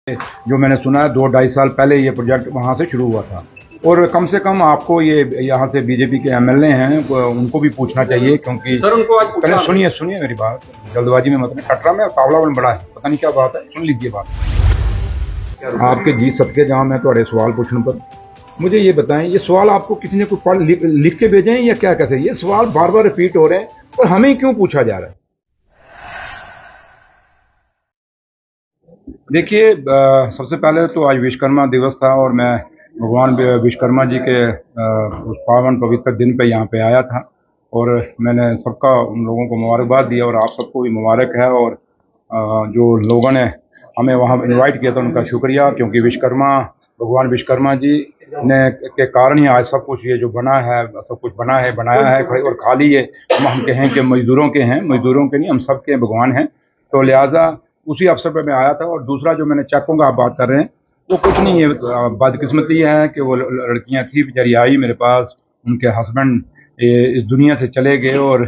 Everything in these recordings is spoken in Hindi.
जो मैंने सुना है 2-2.5 साल पहले ये प्रोजेक्ट वहाँ से शुरू हुआ था और कम से कम आपको ये यहाँ से बीजेपी के एमएलए हैं उनको भी पूछना चाहिए, क्योंकि सर उनको आज पहले सुनिए मेरी बात, जल्दबाजी में मत नहीं। कटरा में पावला बन बड़ा है, पता नहीं क्या बात है, सुन लीजिए बात। आपके जी सबके जहाँ मैं थोड़े सवाल पूछने पर मुझे ये बताएं, ये सवाल आपको किसी ने कुछ पढ़ लिख के भेजे हैं या क्या कैसे? ये सवाल बार बार रिपीट हो रहे हैं और हमें क्यों पूछा जा रहा है? देखिए, सबसे पहले तो आज विश्वकर्मा दिवस था और मैं भगवान विश्वकर्मा जी के उस पावन पवित्र दिन पे यहाँ पे आया था और मैंने सबका उन लोगों को मुबारकबाद दिया और आप सबको भी मुबारक है। और जो लोगों ने हमें वहाँ इनवाइट किया था उनका शुक्रिया, क्योंकि भगवान विश्वकर्मा जी ने के कारण ही आज सब कुछ ये जो बना है, सब कुछ बनाया है और खाली ये हम कहें कि मजदूरों के नहीं, हम सब के भगवान हैं। तो लिहाजा उसी अवसर पर मैं आया था। और दूसरा जो मैंने चेकों का आप बात कर रहे हैं वो कुछ नहीं है, बदकिस्मती है कि वो लड़कियां थी बेचारी आई मेरे पास, उनके हस्बैंड इस दुनिया से चले गए और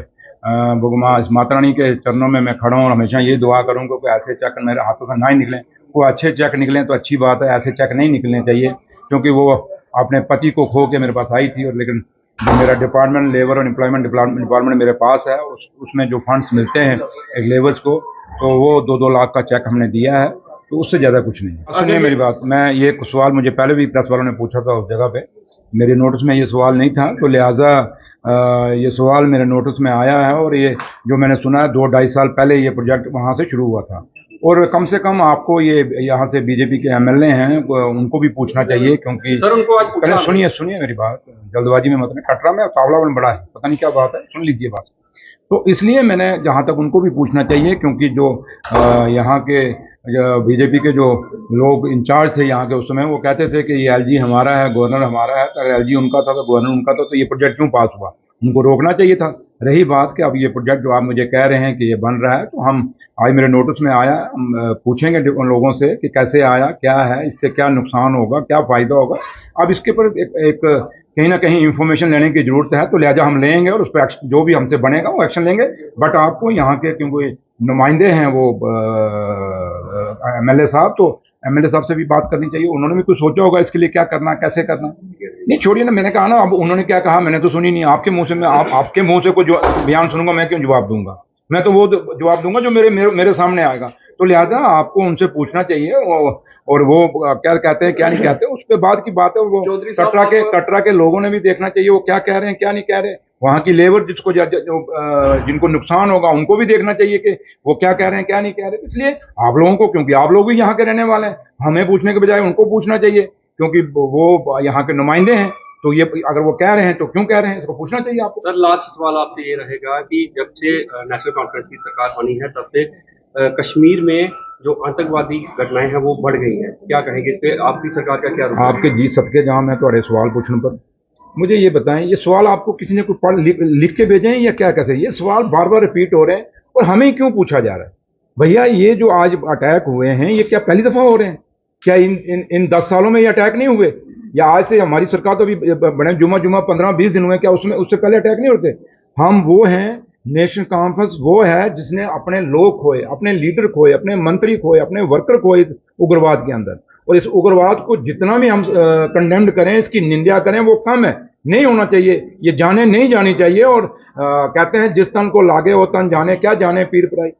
माता रानी के चरणों में मैं खड़ा हूँ और हमेशा ये दुआ करूँगा कि ऐसे चेक मेरे हाथों से ना ही निकलें। वो अच्छे चेक निकलें तो अच्छी बात है, ऐसे चेक नहीं निकलने चाहिए, क्योंकि वो अपने पति को खो के मेरे पास आई थी। और लेकिन जो मेरा डिपार्टमेंट लेबर और एम्प्लॉयमेंट डिपार्टमेंट मेरे पास है, उसमें जो फंड्स मिलते हैं एक लेबर्स को, तो वो 2-2 लाख का चेक हमने दिया है, तो उससे ज़्यादा कुछ नहीं है। सुनिए मेरी बात, मैं ये सवाल मुझे पहले भी प्रेस वालों ने पूछा था, उस जगह पे मेरे नोटिस में ये सवाल नहीं था, तो लिहाजा ये सवाल मेरे नोटिस में आया है। और ये जो मैंने सुना है 2-2.5 साल पहले ये प्रोजेक्ट वहाँ से शुरू हुआ था और कम से कम आपको ये यहाँ से बीजेपी के एमएलए हैं उनको भी पूछना चाहिए, क्योंकि सर उनको आज पहले सुनिए मेरी बात, जल्दबाजी में मत नहीं। कटरा में पावला बन बड़ा है, पता नहीं क्या बात है, सुन लीजिए बात। तो इसलिए मैंने जहाँ तक उनको भी पूछना चाहिए, क्योंकि जो यहाँ के बीजेपी के जो लोग इंचार्ज थे यहाँ के उस समय, वो कहते थे कि ये एलजी हमारा है, गवर्नर हमारा है। तो अगर एलजी उनका था तो गवर्नर उनका था, तो ये प्रोजेक्ट क्यों पास हुआ? उनको रोकना चाहिए था। रही बात कि अब ये प्रोजेक्ट जो आप मुझे कह रहे हैं कि ये बन रहा है, तो हम आज मेरे नोटिस में आया, हम पूछेंगे उन लोगों से कि कैसे आया, क्या है, इससे क्या नुकसान होगा, क्या फ़ायदा होगा। अब इसके ऊपर एक कहीं ना कहीं इंफॉर्मेशन लेने की ज़रूरत है, तो लिहाजा हम लेंगे और उस पर जो भी हमसे बनेगा वो एक्शन लेंगे। बट आपको यहाँ के क्योंकि नुमाइंदे हैं वो एमएलए साहब, तो एमएलए साहब से भी बात करनी चाहिए। उन्होंने भी कुछ सोचा होगा इसके लिए क्या करना, कैसे करना। नहीं छोड़िए ना, मैंने कहा ना, अब उन्होंने क्या कहा मैंने तो सुनी नहीं। आपके मुंह से मैं आपके मुंह से कुछ बयान सुनूंगा, मैं क्यों जवाब दूंगा? मैं तो वो जवाब दूंगा जो मेरे सामने आएगा। तो लिहाजा आपको उनसे पूछना चाहिए और वो क्या कहते हैं क्या नहीं कहते, उस पर बाद की बात है। वो कटरा के लोगों ने भी देखना चाहिए वो क्या कह रहे हैं क्या नहीं कह रहे। वहाँ की लेबर जिनको नुकसान होगा उनको भी देखना चाहिए कि वो क्या कह रहे हैं क्या नहीं कह रहे। इसलिए आप लोगों को, क्योंकि आप लोग भी यहाँ के रहने वाले हैं, हमें पूछने के बजाय उनको पूछना चाहिए, क्योंकि वो यहाँ के नुमाइंदे हैं। तो ये अगर वो कह रहे हैं तो क्यों कह रहे हैं, इसको पूछना चाहिए आपको। सर लास्ट सवाल आपसे ये रहेगा कि जब से नेशनल कॉन्फ्रेंस की सरकार बनी है तब से कश्मीर में जो आतंकवादी घटनाएं हैं वो बढ़ गई हैं, क्या कहेंगे इस पे? आपकी सरकार का क्या रुख है? आपके जी सबके जहाँ मैं थोड़े सवाल पूछने पर मुझे ये बताएं, ये सवाल आपको किसी ने कुछ लिख के भेजे हैं या क्या कैसे? ये सवाल बार बार रिपीट हो रहे हैं और हमें क्यों पूछा जा रहा है? भैया ये जो आज अटैक हुए हैं ये क्या पहली दफा हो रहे हैं? क्या इन 10 सालों में ये अटैक नहीं हुए? या आज से हमारी सरकार तो अभी बड़े जुमा 15-20 दिन हुए, क्या उससे पहले अटैक नहीं होते? हम वो हैं, नेशनल कॉन्फ्रेंस वो है जिसने अपने लोग खोए, अपने लीडर खोए, अपने मंत्री खोए, अपने वर्कर खोए उग्रवाद के अंदर। और इस उग्रवाद को जितना भी हम कंडेम्ड करें, इसकी निंदा करें, वो कम है, नहीं होना चाहिए, ये जाने नहीं जानी चाहिए। और कहते हैं जिस तन को लागे वो तन जाने, क्या जाने पीर पराई।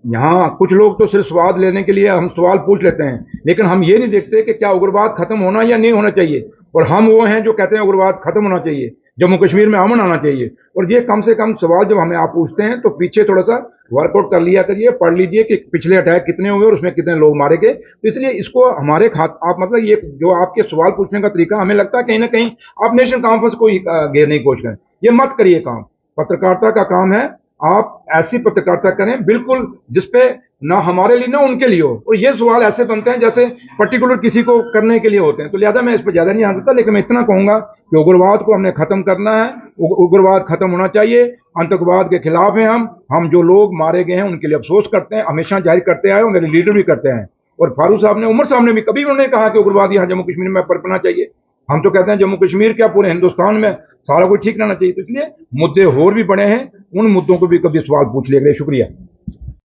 यहाँ कुछ लोग तो सिर्फ स्वाद लेने के लिए हम सवाल पूछ लेते हैं, लेकिन हम ये नहीं देखते कि क्या उग्रवाद खत्म होना या नहीं होना चाहिए। और हम वो हैं जो कहते हैं उग्रवाद खत्म होना चाहिए, जम्मू कश्मीर में अमन आना चाहिए। और ये कम से कम सवाल जब हमें आप पूछते हैं तो पीछे थोड़ा सा वर्कआउट कर लिया करिए, पढ़ लीजिए कि पिछले अटैक कितने हुए और उसमें कितने लोग मारे गए। तो इसलिए इसको हमारे आप मतलब ये जो आपके सवाल पूछने का तरीका, हमें लगता है कहीं ना कहीं आप नेशनल कॉन्फ्रेंस को ही घेरने की कोशिश करें। ये मत करिए काम। पत्रकारिता का काम है, आप ऐसी पत्रकारिता करें बिल्कुल जिसपे ना हमारे लिए ना उनके लिए हो। और ये सवाल ऐसे बनते हैं जैसे पर्टिकुलर किसी को करने के लिए होते हैं। तो लिहाजा मैं इस पर ज्यादा नहीं आता, लेकिन मैं इतना कहूंगा कि उग्रवाद को हमने खत्म करना है, उग्रवाद खत्म होना चाहिए। आतंकवाद के खिलाफ हैं हम जो लोग मारे गए हैं उनके लिए अफसोस करते हैं, हमेशा जाहिर करते आए और मेरे लीडर भी करते हैं। और फारूक साहब ने, उमर साहब ने भी कभी उन्होंने कहा कि उग्रवाद यहाँ जम्मू कश्मीर में पनपना चाहिए। हम तो कहते हैं जम्मू कश्मीर क्या पूरे हिंदुस्तान में सारा कुछ ठीक रहना चाहिए। तो इसलिए मुद्दे और भी बड़े हैं, उन मुद्दों को भी कभी सवाल पूछ लिया गया। शुक्रिया।